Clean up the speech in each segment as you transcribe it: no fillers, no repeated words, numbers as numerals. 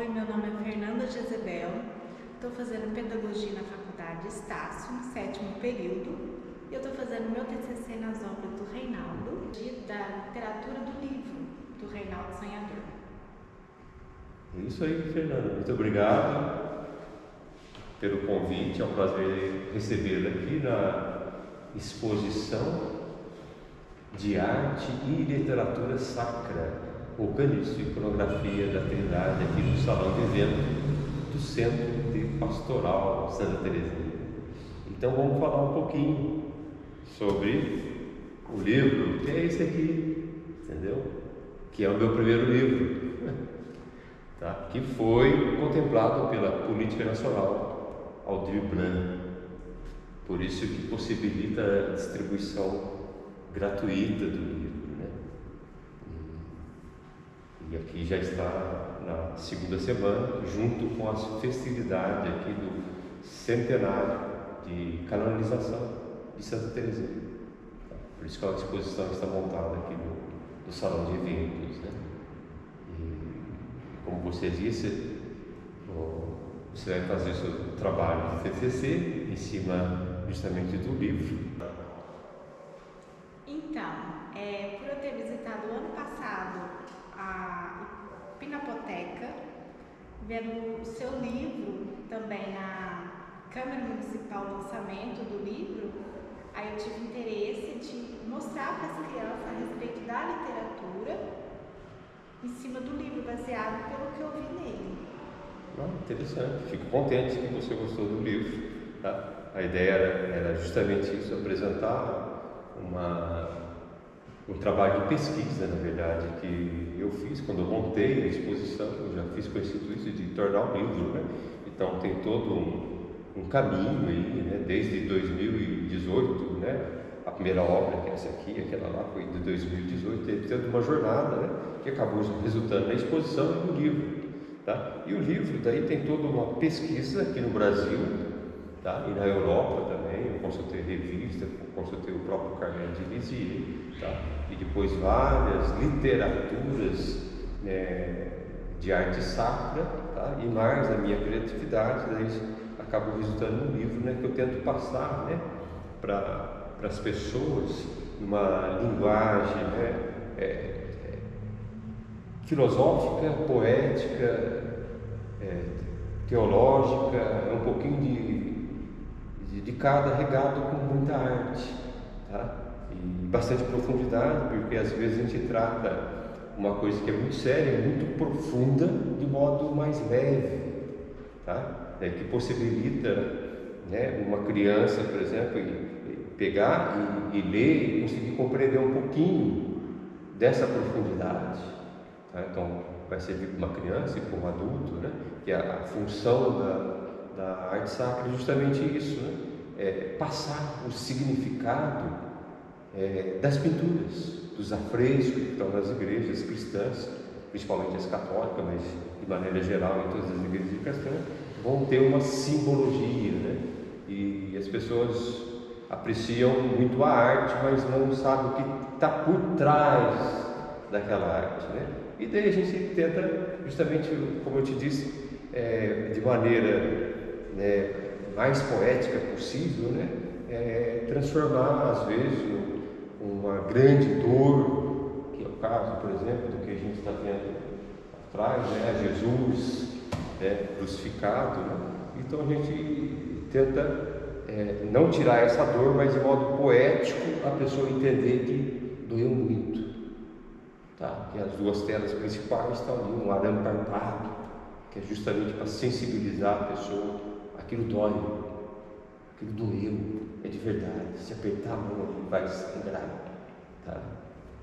meu nome é Fernanda Jezebel, estou fazendo Pedagogia na Faculdade Estácio, no 7º período, e eu estou fazendo meu TCC nas obras do Reinaldo, da literatura do livro, do Reinaldo Sonhador. É isso aí, Fernanda. Muito obrigado pelo convite. É um prazer recebê-la aqui na exposição de arte e literatura sacra, organista e iconografia da Trindade, aqui no Salão de Evento do Centro de Pastoral Santa Teresinha. Então vamos falar um pouquinho sobre o livro, que é esse aqui, entendeu? Que é o meu primeiro livro, tá? Que foi contemplado pela Política Nacional Aldir Blanc, por isso que possibilita a distribuição gratuita do livro, né? E aqui já está na segunda semana, junto com a festividade aqui do centenário de canonização de Santa Teresinha. Por isso que a exposição está montada aqui no salão de eventos, né? E, como você disse, você vai fazer o seu trabalho de TCC em cima justamente do livro. Então, por eu ter visitado o ano passado a Pinacoteca, vendo o seu livro também na Câmara Municipal, o lançamento do livro, aí eu tive interesse de mostrar para as crianças a respeito da literatura em cima do livro, baseado pelo que eu vi nele. Interessante, fico contente que você gostou do livro, tá? A ideia era justamente isso, apresentar um trabalho de pesquisa, na verdade, que eu fiz quando eu montei a exposição. Eu já fiz com esse intuito de tornar um livro, né? Então tem todo um caminho aí, né? Desde 2018, né? A primeira obra, que é essa aqui, aquela lá foi de 2018, teve toda uma jornada, né? Que acabou resultando na exposição e no livro, tá? E o livro daí tem toda uma pesquisa aqui no Brasil, tá? E na Europa também. Eu consultei revista, consultei o próprio Carmen de Lisieux, tá? E depois várias literaturas, né, de arte sacra, tá? E mais a minha criatividade, daí acabou resultando num livro, né, que eu tento passar, né, para as pessoas uma linguagem, né, filosófica, poética, teológica, um pouquinho de cada, regado com muita arte, tá? E bastante profundidade, porque às vezes a gente trata uma coisa que é muito séria, muito profunda, de modo mais leve, tá? Que possibilita, né, uma criança, por exemplo, pegar e ler e conseguir compreender um pouquinho dessa profundidade, tá? Então vai servir para uma criança e para um adulto, né? Que a função da arte sacra é justamente isso, né? Passar o significado das pinturas, dos afrescos que estão nas igrejas cristãs, principalmente as católicas, mas de maneira geral em todas as igrejas cristãs, vão ter uma simbologia, né? E as pessoas apreciam muito a arte, mas não sabem o que está por trás daquela arte, né? E daí a gente tenta, justamente, como eu te disse, de maneira, né, mais poética possível, né, transformar, às vezes, uma grande dor, que é o caso, por exemplo, do que a gente está vendo atrás, né, Jesus, né, crucificado, né? Então a gente tenta não tirar essa dor, mas de modo poético a pessoa entender que doeu muito, tá? Que as duas telas principais estão ali, um arame farpado, que é justamente para sensibilizar a pessoa. Aquilo dói, aquilo doeu, é de verdade. Se apertar a mão ali vai sangrar, tá?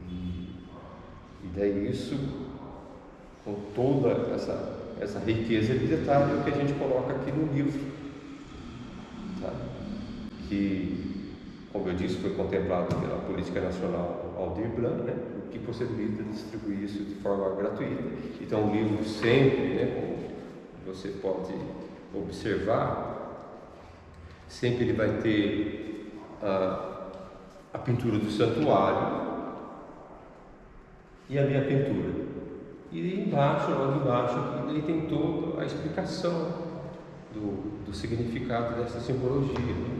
E daí isso, com toda essa riqueza de detalhe, é o que a gente coloca aqui no livro, tá? Que, como eu disse, foi contemplado pela Política Nacional Aldir Blanc, né? O que possibilita distribuir isso de forma gratuita. Então o livro sempre, né, como você pode observar, sempre ele vai ter a pintura do santuário e a minha pintura, E embaixo, logo embaixo, aqui, daí tem toda a explicação do significado dessa simbologia, né?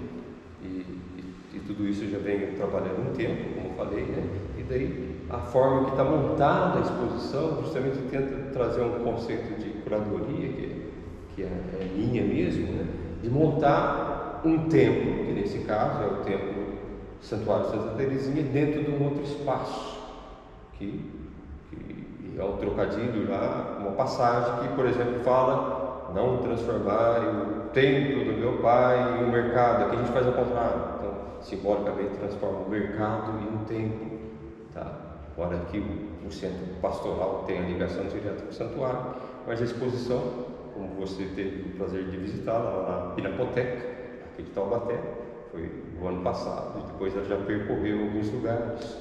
E tudo isso eu já venho trabalhando um tempo, como eu falei, né? E daí a forma que está montada a exposição justamente tenta trazer um conceito de curadoria, que é minha mesmo, né? De montar um templo, que nesse caso é o templo Santuário Santa Teresinha, dentro de um outro espaço, que é um trocadilho lá, uma passagem que, por exemplo, fala: não transformar o templo do meu pai em um mercado. Aqui a gente faz o contrário, então simbolicamente transforma o mercado em um templo, tá? Ora aqui o centro pastoral tem a ligação direta com o santuário, mas a exposição, como você teve o prazer de visitar lá na Pinacoteca, aqui de Taubaté, foi no ano passado, e depois ela já percorreu alguns lugares,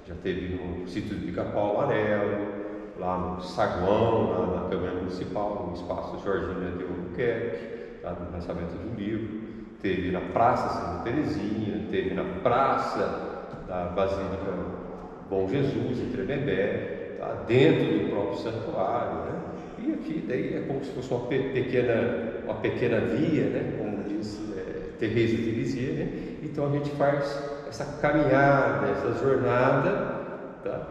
já teve no sítio de Pica-Pau Amarelo, lá no Saguão, lá na Câmara Municipal, no espaço Jorginho de Albuquerque, lá no lançamento do livro, teve na Praça Santa Teresinha, teve na Praça da Basílica Bom Jesus, em Tremembé, tá? Dentro do próprio santuário, né? E aqui daí é como se fosse uma pequena via, né? Como diz Thérèse de Lisieux, né? Então a gente faz essa caminhada, essa jornada, tá?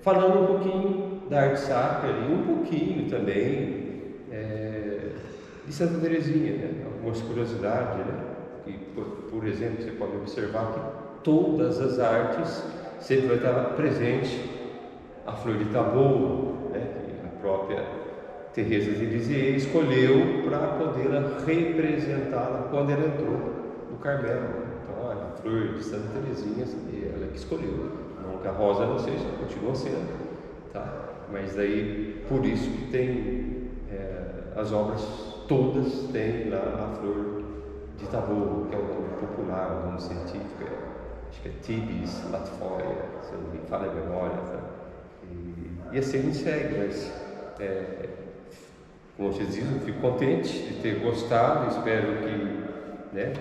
Falando um pouquinho da arte sacra e um pouquinho também de Santa Teresinha, né? Algumas curiosidades, né? Que, por exemplo, você pode observar que todas as artes sempre vai estar presente a flor de Taboa, né? Que a própria Thérèse de Lisieux escolheu para poder representá-la quando ela entrou no Carmelo. Então, a flor de Santa Teresinha, ela que escolheu. Não que a rosa não seja, continua sendo, tá? Mas daí, por isso que tem as obras todas têm lá a flor de Taboa, que é o nome popular, o nome científico, acho que é Tibis latifolia, se eu não me falha a memória, tá? E assim a gente segue, mas como vocês dizem, eu fico contente de ter gostado, espero que, né,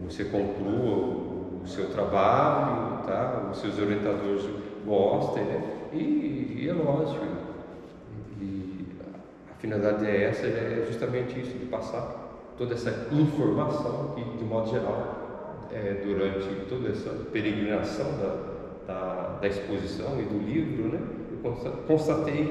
você conclua o seu trabalho, tá? Os seus orientadores gostem, né? E é lógico, a finalidade é justamente isso, de passar toda essa informação que, de modo geral, durante toda essa peregrinação da exposição e do livro, né? Eu constatei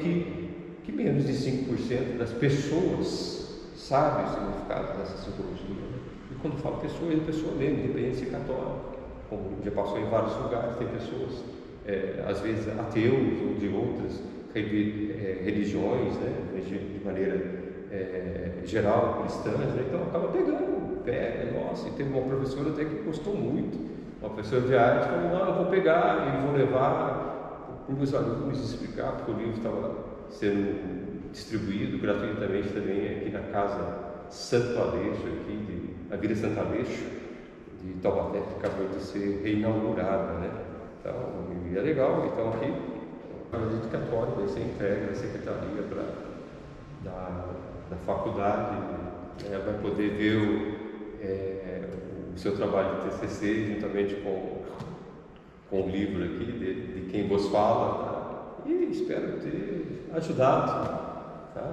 que menos de 5% das pessoas sabem o significado dessa simbologia, né? E quando falo pessoas, é pessoa mesmo, independente de ser católica. Como já passou em vários lugares, tem pessoas, às vezes ateus ou de outras religiões, né, de maneira geral, cristãs, né? Então acaba pega, nossa, e teve uma professora até que gostou muito, uma professora de arte, falou: não, eu vou pegar e vou levar para os meus alunos explicar, porque o livro estava sendo distribuído gratuitamente também aqui na Casa Santo Aleixo, aqui na Vila Santo Aleixo, de Taubaté, que acabou de ser reinaugurada, né? Então, é legal. Então aqui a dedicatória vai ser entregue na secretaria da faculdade, né? Vai poder ver o seu trabalho de TCC juntamente com o livro aqui de quem vos fala, tá? E espero ter ajudado, tá?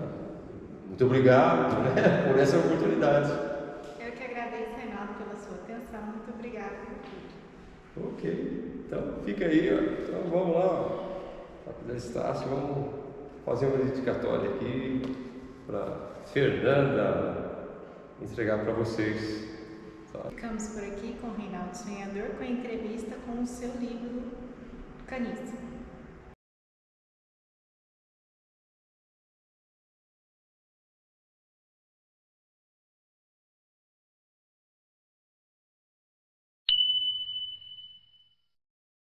Muito obrigado, né, por essa oportunidade. Eu que agradeço, Reinaldo, pela sua atenção. Muito obrigada por tudo. Ok, então fica aí, ó. Então vamos lá, Faculdade Estácio, vamos fazer uma dedicatória aqui para Fernanda entregar para vocês. Tá? Ficamos por aqui com o Reinaldo Sonhador, com a entrevista com o seu livro Caniça.